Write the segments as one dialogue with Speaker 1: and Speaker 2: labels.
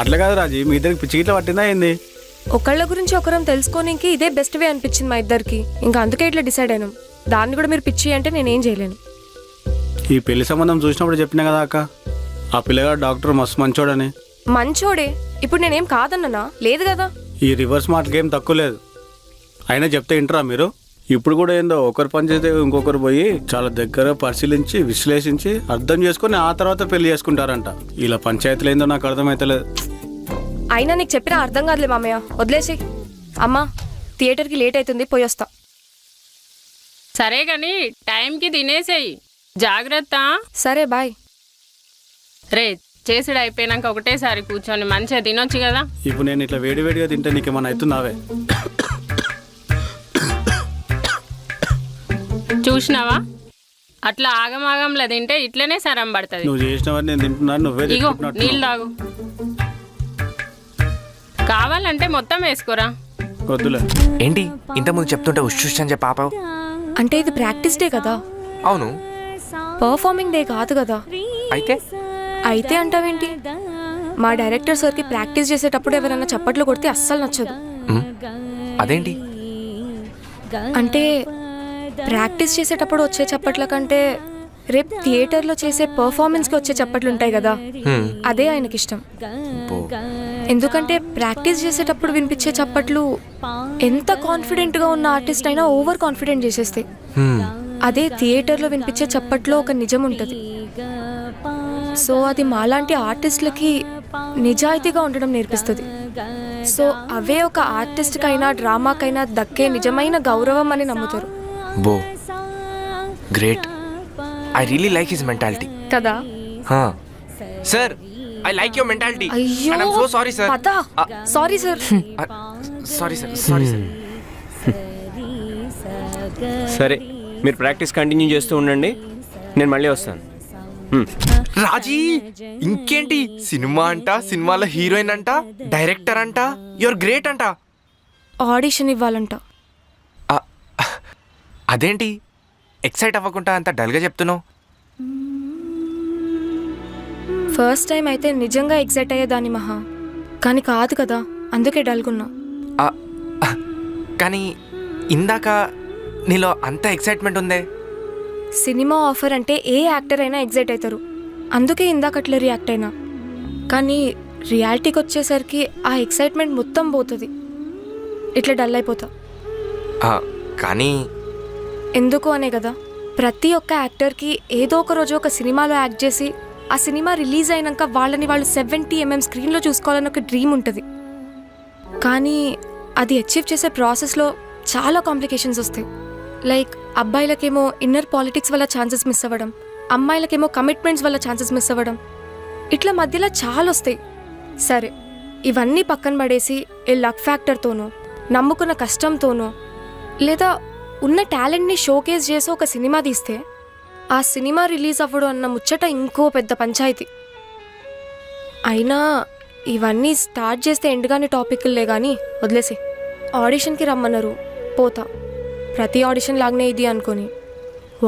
Speaker 1: అట్లా కాదు రాజీ, మీ ఇద్దరికి పిచ్చి గిట్ల పట్టిందా ఏంది?
Speaker 2: ఒకళ్ళ గురించి ఒకరం తెలుసుకోనికి ఇదే బెస్ట్ వే అనిపించింది మా ఇద్దరికి. ఇంకా అందుకే ఇట్లా డిసైడ్ అయినాం. దాన్ని కూడా మీరు పిచ్చి అంటే నేనేం చేయలేను.
Speaker 1: ఈ పెళ్లి సంబంధం చూసినప్పుడు చెప్పినా కదా అక్క, ఆ పిల్లగాడు డాక్టర్ మస్తు మంచోడని.
Speaker 2: మంచోడే. ఇప్పుడు నేనేం కాదన్నానా? లేదు కదా.
Speaker 1: ఈ రివర్స్ మార్క్ ఏం తక్కువ లేదు. అయినా చెప్తే వింటరా మీరు? ఇప్పుడు కూడా ఏందో ఒకరు పని చేస్తే ఇంకొకరు పోయి చాలా దగ్గర పరిశీలించి విశ్లేషించి అర్థం చేసుకుని ఆ తర్వాత పెళ్లి చేసుకుంటారంట. ఇలా పంచాయతీలు ఏందో నాకు అర్థమైతలేదు.
Speaker 2: అయినా నీకు చెప్పినా అర్థం కాదులే మామయ్య, వదిలేసి. అమ్మా, థియేటర్కి లేట్ అవుతుంది, పోయి వస్తా.
Speaker 3: సరే గాని టైంకి తినేసేయి, జాగ్రత్త.
Speaker 2: సరే బాయ్.
Speaker 3: రే, చేసుడు అయిపోయినాక ఒకటేసారి కూర్చొని మంచిగా తినొచ్చు కదా.
Speaker 1: ఇప్పుడు నేను ఇట్లా వేడివేడిగా తింటే నీకేమన్నా అవుతున్నావే?
Speaker 3: చూసినావా, అట్లా ఆగమాగంలో తింటే ఇట్లనే సరం పడుతుంది.
Speaker 1: నువ్వు చేసినవన్నీ నేను తింటున్నాను, నువ్వే
Speaker 3: ఇగో
Speaker 1: తింటున్నట్టు.
Speaker 3: నీళ్ళు తాగు. కావాలంటే మొత్తం వేసుకోరా.
Speaker 1: వద్దులే.
Speaker 4: ఏంటి ఇంతకుముందు చెప్తుంటే ఉష్ అని చెప్పి ఆపావు?
Speaker 2: అంటే ఇది ప్రాక్టీస్ డే కదా,
Speaker 4: అవును.
Speaker 2: పర్ఫార్మింగ్ డే కాదు కదా.
Speaker 4: అయితే
Speaker 2: అయితే అంటావేంటి? మా డైరెక్టర్ సార్కి ప్రాక్టీస్ చేసేటప్పుడు ఎవరైనా చప్పట్లు కొడితే అస్సలు నచ్చదు.
Speaker 4: అదేంటి?
Speaker 2: అంటే ప్రాక్టీస్ చేసేటప్పుడు వచ్చే చప్పట్ల కంటే రేపు థియేటర్లో చేసే పర్ఫార్మెన్స్కి వచ్చే చప్పట్లు ఉంటాయి కదా, అదే ఆయనకి ఇష్టం. ఎందుకంటే ప్రాక్టీస్ చేసేటప్పుడు వినిపించే చప్పట్లు ఎంత కాన్ఫిడెంట్గా ఉన్న ఆర్టిస్ట్ అయినా ఓవర్ కాన్ఫిడెంట్ చేసేస్తాయి. అదే థియేటర్లో వినిపించే చప్పట్లో ఒక నిజం ఉంటుంది. సో అది మాలాంటి ఆర్టిస్టులకి నిజాయితీగా ఉండడం నేర్పిస్తుంది. సో అవే ఒక ఆర్టిస్ట్కైనా డ్రామాకైనా దక్కే నిజమైన గౌరవం అని నమ్ముతారు.
Speaker 4: బో great. I really like his mentality
Speaker 2: కదా.
Speaker 4: Sir, I like your mentality.
Speaker 2: అయ్యో,
Speaker 4: I am so sorry sir.
Speaker 2: Sorry sir.
Speaker 4: Sorry sir, sorry sir.
Speaker 5: సరే, మీరు ప్రాక్టీస్ కంటిన్యూ చేస్తూ ఉండండి, నేను మళ్ళీ వస్తాను.
Speaker 4: రాజీ, ఇంకేంటి సినిమా అంట, సినిమాలో హీరోయిన్ అంట, డైరెక్టర్ అంట, యువర్ గ్రేట్ అంట.
Speaker 2: ఆడిషన్ ఇవ్వాలంట.
Speaker 4: అదేంటి ఎక్సైట్ అవ్వకుండా అంత డల్గా చెప్తున్నావు?
Speaker 2: ఫస్ట్ టైం అయితే నిజంగా ఎక్సైట్ అయ్యేదాన్ని మహా, కానీ కాదు కదా, అందుకే డల్గున్నా.
Speaker 4: కానీ ఇందాక నీలో అంత ఎక్సైట్మెంట్ ఉందే.
Speaker 2: సినిమా ఆఫర్ అంటే ఏ యాక్టర్ అయినా ఎగ్జైట్ అవుతారు, అందుకే ఇందాకట్లా రియాక్ట్ అయినా. కానీ రియాలిటీకి వచ్చేసరికి ఆ ఎక్సైట్మెంట్ మొత్తం పోతుంది, ఇట్లా డల్ అయిపోతా.
Speaker 4: కానీ
Speaker 2: ఎందుకు అనే కదా, ప్రతి ఒక్క యాక్టర్కి ఏదో ఒక రోజు ఒక సినిమాలో యాక్ట్ చేసి ఆ సినిమా రిలీజ్ అయినాక వాళ్ళని వాళ్ళు 70mm స్క్రీన్లో చూసుకోవాలని ఒక డ్రీమ్ ఉంటుంది. కానీ అది అచీవ్ చేసే ప్రాసెస్లో చాలా కాంప్లికేషన్స్ వస్తాయి. లైక్ అబ్బాయిలకేమో ఇన్నర్ పాలిటిక్స్ వల్ల ఛాన్సెస్ మిస్ అవ్వడం, అమ్మాయిలకేమో కమిట్మెంట్స్ వల్ల ఛాన్సెస్ మిస్ అవ్వడం, ఇట్లా మధ్యలో చాలా వస్తాయి. సరే, ఇవన్నీ పక్కన పడేసి ఏ లక్ ఫ్యాక్టర్తోనో, నమ్ముకున్న కష్టంతోనో, లేదా ఉన్న టాలెంట్ని షోకేస్ చేసి ఒక సినిమా తీస్తే ఆ సినిమా రిలీజ్ అవ్వడం అన్న ముచ్చట ఇంకో పెద్ద పంచాయతీ. అయినా ఇవన్నీ స్టార్ట్ చేస్తే ఎండ్గానే టాపిక్లే కానీ వదిలేసి. ఆడిషన్కి రమ్మన్నారు, పోతా. ప్రతి ఆడిషన్ లాగానే ఇది అనుకొని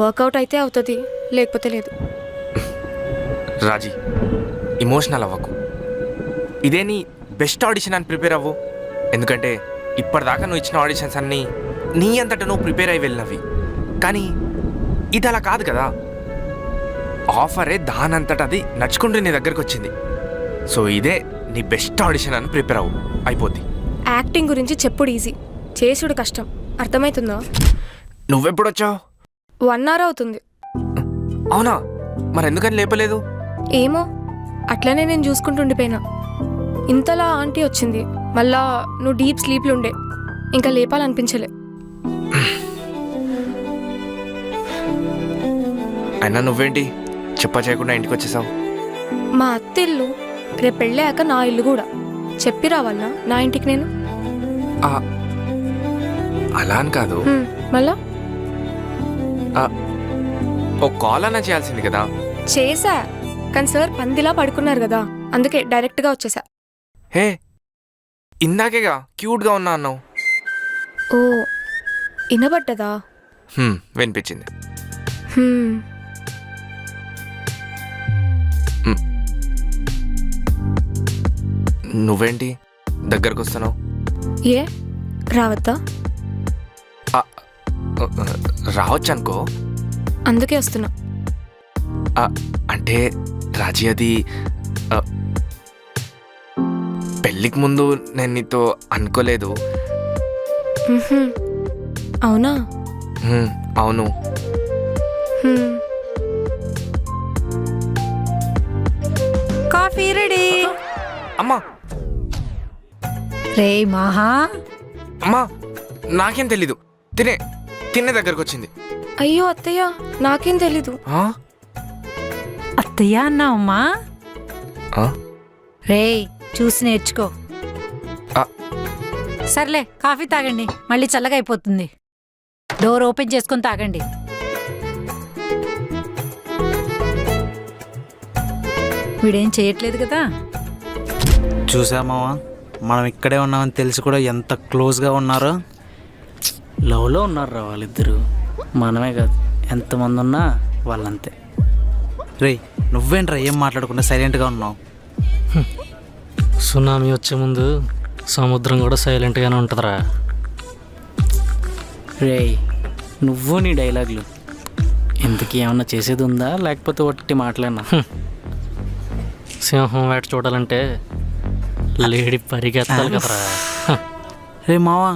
Speaker 2: వర్కౌట్ అయితే అవుతుంది, లేకపోతే లేదు.
Speaker 4: రాజీ, ఇమోషనల్ అవ్వకు. ఇదే నీ బెస్ట్ ఆడిషన్ అని ప్రిపేర్ అవ్వు. ఎందుకంటే ఇప్పటిదాకా నువ్వు ఇచ్చిన ఆడిషన్స్ అన్నీ నీ అంతటా నువ్వు ప్రిపేర్ అయి వెళ్ళినవి. కానీ ఇది అలా కాదు కదా, ఆఫరే దానంతటా అది నడుచుకుంటూ నీ దగ్గరకు వచ్చింది. సో ఇదే నీ బెస్ట్ ఆడిషన్ అని ప్రిపేర్ అవ్వు, అయిపోద్ది.
Speaker 2: యాక్టింగ్ గురించి చెప్పుడు ఈజీ, చేసుడు కష్టం, అర్థమవుతుందా?
Speaker 4: నువ్వెప్పుడు వచ్చావు?
Speaker 2: 1 hour అవుతుంది.
Speaker 4: అవునా? మరి ఎందుకని లేపలేదు?
Speaker 2: ఏమో, అట్లనే నేను చూసుకుంటుండిపోయినా. ఇంతలా ఆంటీ వచ్చింది, మళ్ళా నువ్వు డీప్ స్లీప్లు ఉండే, ఇంకా లేపాలనిపించలే.
Speaker 4: అయినా నువ్వేంటి చెప్పా చేయకుండా ఇంటికి వచ్చేసావు?
Speaker 2: మా అత్త ఇల్లు, రేపు పెళ్ళాక నా ఇల్లు కూడా. చెప్పి రావాలనా నా ఇంటికి నేను?
Speaker 4: అలా అని కాదు,
Speaker 2: మళ్ళా
Speaker 4: ఓ కాల్ అన్నా చేయాల్సింది కదా.
Speaker 2: చేసా, కానీ సార్ పందిలా పడుకున్నారు కదా, అందుకే డైరెక్ట్గా వచ్చేసా.
Speaker 4: హే, ఇందాకేగా క్యూట్గా ఉన్నా అన్నావు.
Speaker 2: ఓ, వినబడ్డదా?
Speaker 4: వినిపించింది. నువ్వేంటి దగ్గరకు వస్తున్నావు?
Speaker 2: ఏ రావద్దా?
Speaker 4: రావచ్చు అనుకో.
Speaker 2: అందుకే వస్తున్నా.
Speaker 4: అంటే రాజీ, అది పెళ్ళికి ముందు నేను నీతో అనుకోలేదు.
Speaker 2: మ్హూ. అవునా?
Speaker 4: అవును.
Speaker 6: Coffee ready.
Speaker 4: అమ్మా
Speaker 6: రే మహా,
Speaker 4: అమ్మా నాకేం తెలీదు. తినే దగ్గరకు వచ్చింది.
Speaker 2: అయ్యో అత్తయ్య, నాకేం తెలీదు.
Speaker 6: అత్తయ్య అన్నావమ్మా? రే చూసి నేర్చుకో. సర్లే కాఫీ తాగండి, మళ్ళీ చల్లగా అయిపోతుంది. డోర్ ఓపెన్ చేసుకొని తాగండి. వీడేం చేయట్లేదు కదా.
Speaker 7: చూసామావా, మనం ఇక్కడే ఉన్నామని తెలిసి కూడా ఎంత క్లోజ్గా ఉన్నారో. లవ్లో ఉన్నారా వాళ్ళిద్దరు, మనమే కాదు ఎంతమంది ఉన్నా వాళ్ళంతే. రే నువ్వేంట్రా ఏం మాట్లాడకుండా సైలెంట్గా ఉన్నావు?
Speaker 8: సునామీ వచ్చే ముందు సముద్రం కూడా సైలెంట్గానే ఉంటుందిరా.
Speaker 7: రే నువ్వు నీ డైలాగులు ఇంతకీ ఏమన్నా చేసేది ఉందా, లేకపోతే ఒట్టి మాట్లాడినా?
Speaker 8: సింహం వేట చూడాలంటే లేడీ పరిగెత్తాలి కదరా.
Speaker 7: రే మావా,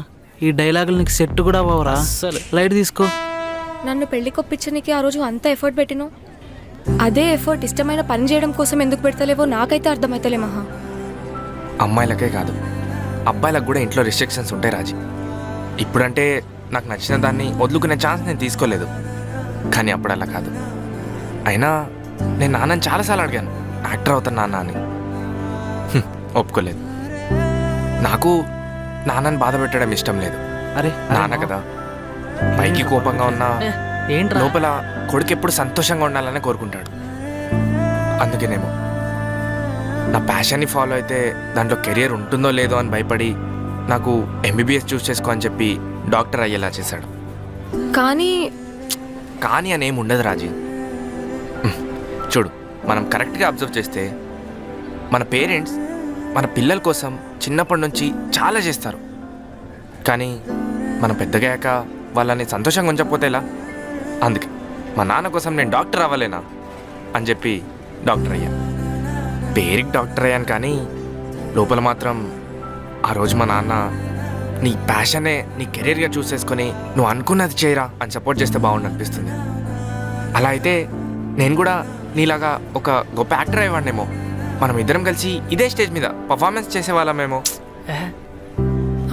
Speaker 7: ఈ డైలాగులు నీకు సెట్ కూడా అవ్వరా?
Speaker 8: అస్సలు.
Speaker 7: లైట్ తీసుకో.
Speaker 2: నన్ను పెళ్లి కొప్పించడానికి ఆ రోజు అంత ఎఫర్ట్ పెట్టిను, అదే ఎఫర్ట్ ఇష్టమైన పని చేయడం కోసం ఎందుకు పెడతలేవో నాకైతే అర్థమైతలే మహా.
Speaker 4: అమ్మాయిలకే కాదు, అబ్బాయిలకు కూడా ఇంట్లో రిస్ట్రిక్షన్స్ ఉంటాయి రాజీ. ఇప్పుడంటే నాకు నచ్చిన దాన్ని వదులుకునే ఛాన్స్ నేను తీసుకోలేదు, కానీ అప్పుడు అలా కాదు. అయినా నేను నాన్నని చాలాసార్లు అడిగాను, యాక్టర్ అవుతాను నాన్న అని. ఒప్పుకోలేదు. నాకు నాన్నని బాధ పెట్టడం ఇష్టం లేదు.
Speaker 7: అరే
Speaker 4: నాన్న కదా, పైకి కోపంగా ఉన్నా
Speaker 8: ఏంట్రా?
Speaker 4: లోపల కొడుకు ఎప్పుడు సంతోషంగా ఉండాలని కోరుకుంటాడు. అందుకేనేమో నా ప్యాషన్ని ఫాలో అయితే దాంట్లో కెరియర్ ఉంటుందో లేదో అని భయపడి నాకు ఎంబీబీఎస్ చూస్ చేసుకో అని చెప్పి డాక్టర్ అయ్యేలా చేశాడు.
Speaker 2: కానీ
Speaker 4: అని ఏమి ఉండదు రాజీ. చూడు, మనం కరెక్ట్గా అబ్జర్వ్ చేస్తే మన పేరెంట్స్ మన పిల్లల కోసం చిన్నప్పటి నుంచి చాలా చేస్తారు. కానీ మనం పెద్దగాక వాళ్ళని సంతోషంగా ఉంచకపోతే ఎలా? అందుకే మా నాన్న కోసం నేను డాక్టర్ అవ్వలేనా అని చెప్పి డాక్టర్ అయ్యా. పేరుకి డాక్టర్ అయ్యాను, కానీ లోపల మాత్రం ఆ రోజు మా నాన్న నీ ప్యాషనే నీ కెరీర్గా చూస్ చేసుకొని నువ్వు అనుకున్నది చేయరా అని సపోర్ట్ చేస్తే బాగుండు అనిపిస్తుంది. అలా అయితే నేను కూడా నీలాగా ఒక గొప్ప యాక్టర్ అయ్యేవాడినేమో. మనం ఇద్దరం కలిసి ఇదే స్టేజ్ మీద పర్ఫార్మెన్స్ చేసేవాళ్ళమేమో.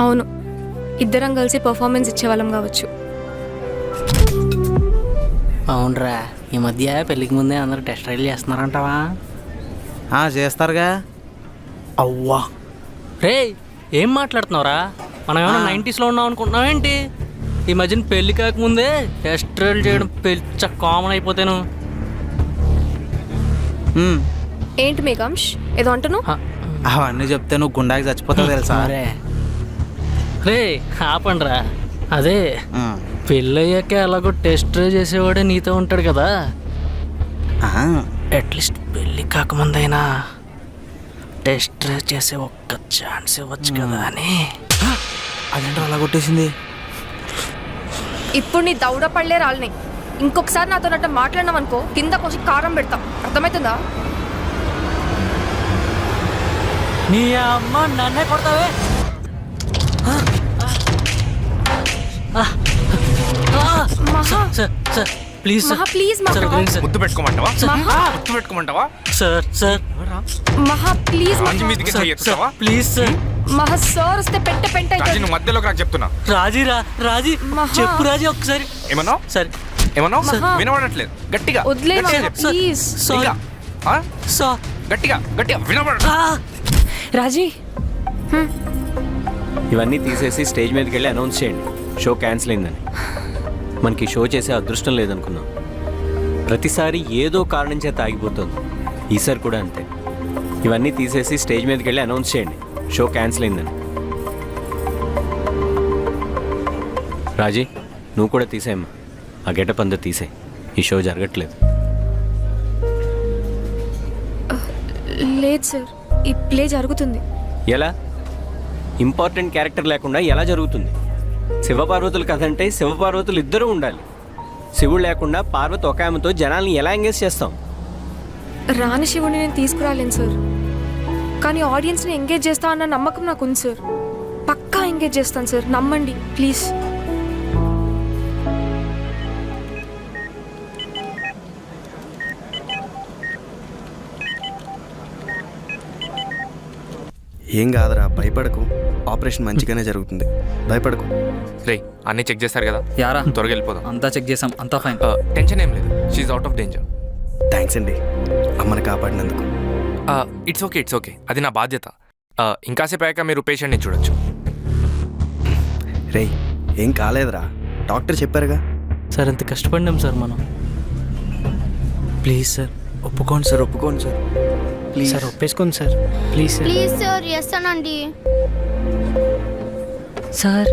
Speaker 2: అవును, ఇద్దరం కలిసి పర్ఫార్మెన్స్ ఇచ్చేవాళ్ళం కావచ్చు.
Speaker 7: అవునరా, ఈ మధ్య పెళ్ళికి ముందే అందరూ టెస్ట్ రైల్ చేస్తున్నారంటావా?
Speaker 9: చేస్తారుగా.
Speaker 7: అవ్వా
Speaker 8: రే ఏం మాట్లాడుతున్నావురా? మనం ఏమైనా 90s ఉన్నాం అనుకుంటున్నావు ఏంటి? ఈ మధ్యన పెళ్లి కాకముందే టెస్ట్ డ్రైవ్ చేయడం పెద్ద కామన్ అయిపోతాను.
Speaker 2: ఏంటి మేఘంష్ ఏదో అంటును?
Speaker 9: అవన్నీ చెప్తే నువ్వు గుండాకి చచ్చిపోతావు తెలుసా?
Speaker 8: రే ఆపండ్రా. అదే పెళ్ళయ్యాక ఎలాగో టెస్ట్ డ్రైవ్ చేసేవాడే నీతో ఉంటాడు కదా, అట్లీస్ట్ పెళ్ళి కాకముందైనా టెస్ట్ డ్రైవ్ చేసే ఒక్క ఛాన్స్ ఇవ్వచ్చు కదా అని.
Speaker 9: అదేంటో అలా కొట్టేసింది.
Speaker 2: ఇప్పుడు నీ దౌడ పడలే రాళ్ళని ఇంకొకసారి నాతో నట్టు మాట్లాడినాం అనుకో, కింద కోసి కారం పెడతాం. అర్థమవుతుందా?
Speaker 8: నీ అమ్మ నన్నే కొడతావే.
Speaker 2: మహా,
Speaker 8: సార్ ప్లీజ్
Speaker 2: మహా ప్లీజ్
Speaker 8: సార్,
Speaker 2: మహా,
Speaker 8: వదిలేండి సార్.
Speaker 4: ముద్దు పెట్టుకోమంటావా?
Speaker 2: మహా,
Speaker 4: ముద్దు పెట్టుకోమంటావా?
Speaker 8: సార్
Speaker 2: మహా ప్లీజ్
Speaker 4: రాజీ
Speaker 2: మహా,
Speaker 4: మీదకి చెయ్యొచ్చుతావా?
Speaker 8: Please sir.
Speaker 2: మహా సార్ వస్తే పెంట
Speaker 4: రాజీ
Speaker 2: అవుతుంది.
Speaker 4: నువ్వు మధ్యలోకి నాకు చెప్తున్నా.
Speaker 8: రాజీ
Speaker 2: మహా.
Speaker 8: చెప్పు రాజీ ఒక్కసారి.
Speaker 4: ఏమన్నావు?
Speaker 8: సరే
Speaker 4: ఏమన్నావు?
Speaker 2: మహా.
Speaker 4: వినబడట్లేదు. గట్టిగా
Speaker 2: వదిలే
Speaker 4: గట్టిగా
Speaker 2: మహా,
Speaker 4: చెప్పు.
Speaker 2: ప్లీజ్.
Speaker 8: సారీ
Speaker 4: ఇంకా? ఆ?
Speaker 8: సార్.
Speaker 4: గట్టిగా వినబడ.
Speaker 2: రాజీ,
Speaker 5: ఇవన్నీ తీసేసి స్టేజ్ మీదకి వెళ్ళి అనౌన్స్ చేయండి షో క్యాన్సిల్ అయిందని. మనకి షో చేసే అదృష్టం లేదనుకున్నాం. ప్రతిసారి ఏదో కారణం చేత ఆగిపోతుంది. ఈసారి కూడా అంతే. ఇవన్నీ తీసేసి స్టేజ్ మీదకి వెళ్ళి అనౌన్స్ చేయండి షో క్యాన్సిల్ అయిందని. రాజీ, నువ్వు కూడా తీసేయమ్మా. ఆ గెటప్ అంతా తీసేయి. ఈ షో జరగట్లేదు.
Speaker 2: లేదు సార్, ఈ ప్లే జరుగుతుంది.
Speaker 5: ఎలా? ఇంపార్టెంట్ క్యారెక్టర్ లేకుండా ఎలా జరుగుతుంది? శివపార్వతుల కథ అంటే శివపార్వతులు ఇద్దరూ ఉండాలి. శివుడు లేకుండా పార్వతి ఒక ఆమెతో జనాల్ని ఎలా ఎంగేజ్ చేస్తాం?
Speaker 2: రాని శివుడిని నేను తీసుకురాలేను సార్, కానీ ఆడియన్స్ని ఎంగేజ్ చేస్తా అన్న నమ్మకం నాకు ఉంది సార్. పక్కా ఎంగేజ్ చేస్తాను సార్, నమ్మండి ప్లీజ్.
Speaker 10: ఏం కాదురా, భయపడకు. ఆపరేషన్ మంచిగానే జరుగుతుంది, భయపడకు.
Speaker 4: రే అన్నీ చెక్ చేస్తారు కదా,
Speaker 7: యారా
Speaker 4: త్వరగా వెళ్ళిపోదాం.
Speaker 7: అంతా చెక్ చేసాం, అంతా ఫైన్.
Speaker 4: టెన్షన్ ఏం లేదు, she's out of danger.
Speaker 10: Thanks అండి అమ్మని కాపాడినందుకు.
Speaker 4: ఇట్స్ ఓకే, అది నా బాధ్యత. ఇంకాసేపు అయ్యాక మీరు పేషెంట్ని చూడొచ్చు.
Speaker 10: రేయ్ ఏం కాలేదురా, డాక్టర్ చెప్పారుగా.
Speaker 8: సార్ ఎంత కష్టపడినాం సార్ మనం.
Speaker 9: ప్లీజ్ సార్ ఒప్పుకోండి సార్, ఒప్పుకోండి సార్, ప్లీజ్
Speaker 8: సార్ ఒప్పేసుకోండి sir, please sir.
Speaker 11: Please sir చేస్తానండి.
Speaker 6: Sir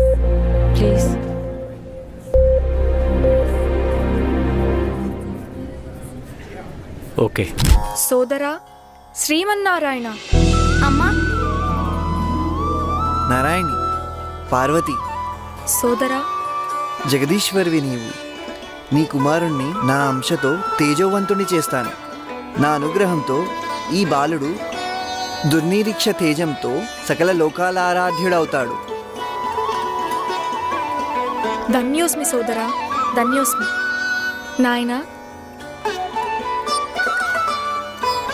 Speaker 6: please.
Speaker 5: ఓకే.
Speaker 2: సోదరా శ్రీమన్నారాయణ.
Speaker 11: అమ్మా
Speaker 9: నారాయణి, పార్వతి,
Speaker 2: సోదరా
Speaker 9: జగదీశ్వరివి నీవు. నీ కుమారుణ్ణి నా అంశతో తేజోవంతుని చేస్తాను. నా అనుగ్రహంతో ఈ బాలుడు దుర్నిరీక్ష తేజంతో సకల లోకాల ఆరాధ్యుడవుతాడు.
Speaker 2: ధన్యోస్మి సోదరా, ధన్యోస్మి. నాయనా,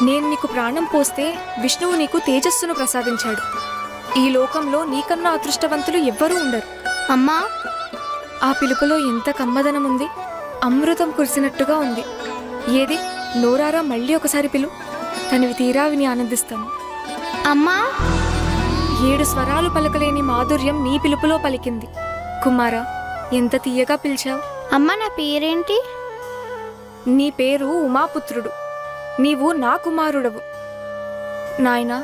Speaker 2: నేను నీకు ప్రాణం పోస్తే విష్ణువు నీకు తేజస్సును ప్రసాదించాడు. ఈ లోకంలో నీకన్నా అదృష్టవంతులు ఎవ్వరూ ఉండరు.
Speaker 11: అమ్మా
Speaker 2: ఆ పిలుపులో ఎంత కమ్మదనం ఉంది, అమృతం కురిసినట్టుగా ఉంది. ఏది నోరారా మళ్ళీ ఒకసారి పిలు, తనివి తీరా విని ఆనందిస్తాను.
Speaker 11: అమ్మా
Speaker 2: 7 స్వరాలు పలకలేని మాధుర్యం నీ పిలుపులో పలికింది. కుమారా, ఎంత తీయగా పిలిచావు.
Speaker 11: అమ్మా నా పేరేంటి?
Speaker 2: నీ పేరు ఉమాపుత్రుడు, నీవు నా కుమారుడవు. నాయనా,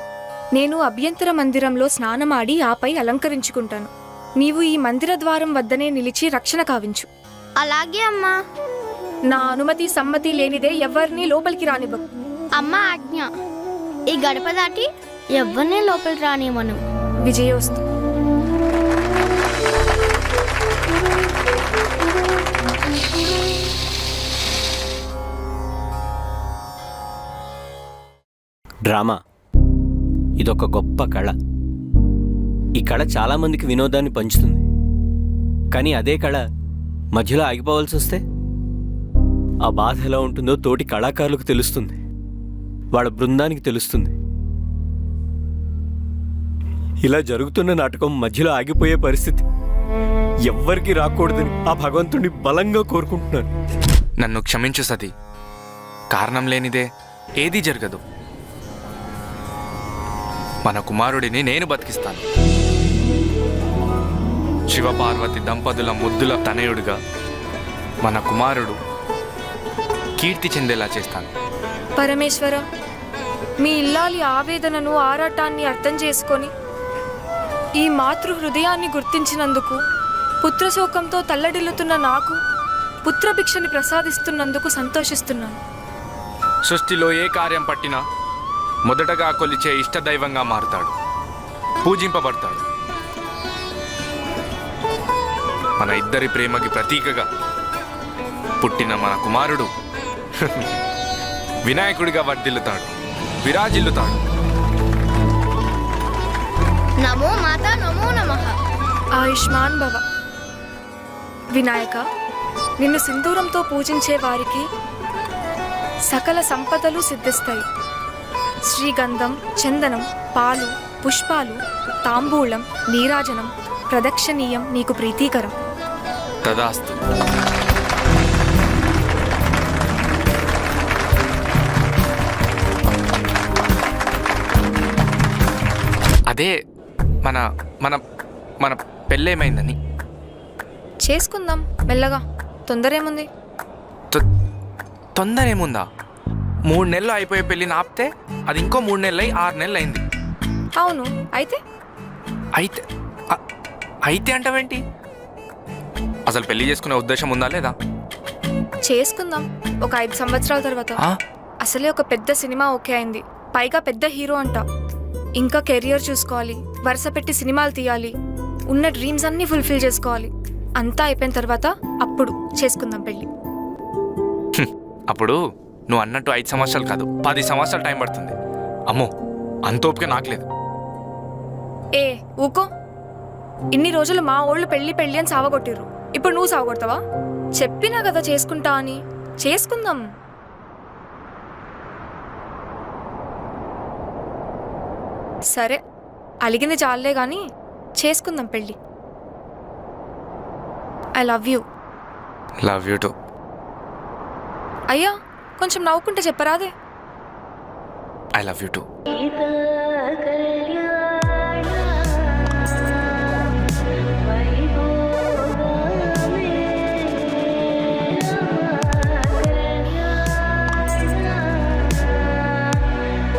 Speaker 2: నేను అభ్యంతర మందిరంలో స్నానమాడి ఆపై అలంకరించుకుంటాను. నీవు ఈ మందిర ద్వారం వద్దనే నిలిచి రక్షణ కావించు.
Speaker 11: అలాగే అమ్మా.
Speaker 2: నా అనుమతి సమ్మతి లేనిదే ఎవరినీ లోపలికి రానివ్వకు.
Speaker 11: అమ్మ ఆజ్ఞ. ఈ గడప దాటి ఎవరిని లోపలికి రానివ్వను.
Speaker 2: విజయోస్తు.
Speaker 5: డ్రామా ఇదొక గొప్ప కళ. ఈ కళ చాలామందికి వినోదాన్ని పంచుతుంది. కానీ అదే కళ మధ్యలో ఆగిపోవాల్సి వస్తే ఆ బాధ ఎలా ఉంటుందో తోటి కళాకారులకు తెలుస్తుంది, వాళ్ళ బృందానికి తెలుస్తుంది. ఇలా జరుగుతున్న నాటకం మధ్యలో ఆగిపోయే పరిస్థితి ఎవ్వరికీ రాకూడదని ఆ భగవంతుడిని బలంగా కోరుకుంటున్నాను.
Speaker 4: నన్ను క్షమించు సతీ, కారణం లేనిదే ఏదీ జరగదు. మన కుమారుడిని నేను బతికిస్తాను. శివపార్వతి దంపతుల ముద్దుల తనయుడిగా మన కుమారుడు కీర్తి చెందేలా చేస్తాను.
Speaker 2: పరమేశ్వర, మీ ఇల్లాలి ఆవేదనను ఆరాటాన్ని అర్థం చేసుకొని ఈ మాతృ హృదయాన్ని గుర్తించినందుకు, పుత్రశోకంతో తల్లడిల్లుతున్న నాకు పుత్రభిక్షని ప్రసాదిస్తున్నందుకు సంతోషిస్తున్నాను.
Speaker 4: సృష్టిలో ఏ కార్యం పట్టినా మొదటగా కొలిచే ఇష్టదైవంగా మారుతాడు, పూజింపబడతాడు. మన ఇద్దరి ప్రేమకి ప్రతీకగా పుట్టిన మన కుమారుడు వినాయకుడిగా వర్ధిల్లుతాడు, విరాజిల్లుతాడు.
Speaker 11: నమో మాత నమో నమః.
Speaker 2: ఆయుష్మాన్ భవ. వినాయక, నిన్ను సింధూరంతో పూజించే వారికి సకల సంపదలు సిద్ధిస్తాయి. శ్రీగంధం, చందనం, పాలు, పుష్పాలు, తాంబూలం, నీరాజనం ప్రదక్షిణీయం నీకు ప్రీతికరం.
Speaker 4: తదాస్తు. అదే మన మన మన పెళ్ళేమైందని.
Speaker 2: చేసుకుందాం మెల్లగా, తొందర ఏముంది?
Speaker 4: తొందర ఏముందా? 3 నెలలు అయిపోయే పెళ్ళిని ఆపితే అది ఇంకో 3 నెలలు అయి 6 నెలలు అయింది.
Speaker 2: అవును, అయితే
Speaker 4: అయితే అయితే అంటావేంటి? అసలు పెళ్లి చేసుకునే ఉద్దేశం ఉందా లేదా?
Speaker 2: చేసుకుందాం ఒక 5 సంవత్సరాల తర్వాత. అసలే ఒక పెద్ద సినిమా ఓకే అయింది, పైగా పెద్ద హీరో అంట. ఇంకా కెరియర్ చూసుకోవాలి, వరుస పెట్టి సినిమాలు తీయాలి, ఉన్న డ్రీమ్స్ అన్నీ ఫుల్ఫిల్ చేసుకోవాలి. అంతా అయిపోయిన తర్వాత అప్పుడు చేసుకుందాం పెళ్ళి.
Speaker 4: అప్పుడు నువ్వు అన్నట్టు 5 సంవత్సరాలు కాదు 10 సంవత్సరాలు టైం పడుతుంది. అమ్మో అంత ఓపిక నాకు లేదు.
Speaker 2: ఏ ఊకో, ఇన్ని రోజులు మా ఓళ్ళు పెళ్ళి పెళ్ళి అని సావగొట్టిర్రు, ఇప్పుడు నువ్వు సావగొడతావా? చెప్పినా కదా చేసుకుంటా అని, చేసుకుందాం. సరే అలిగింది చాలే కానీ చేసుకుందాం పెళ్ళి. I love you.
Speaker 4: Love you too.
Speaker 2: అయ్యా కొంచెం నవ్వుకుంటే చెప్పరాదే.
Speaker 4: I love you to.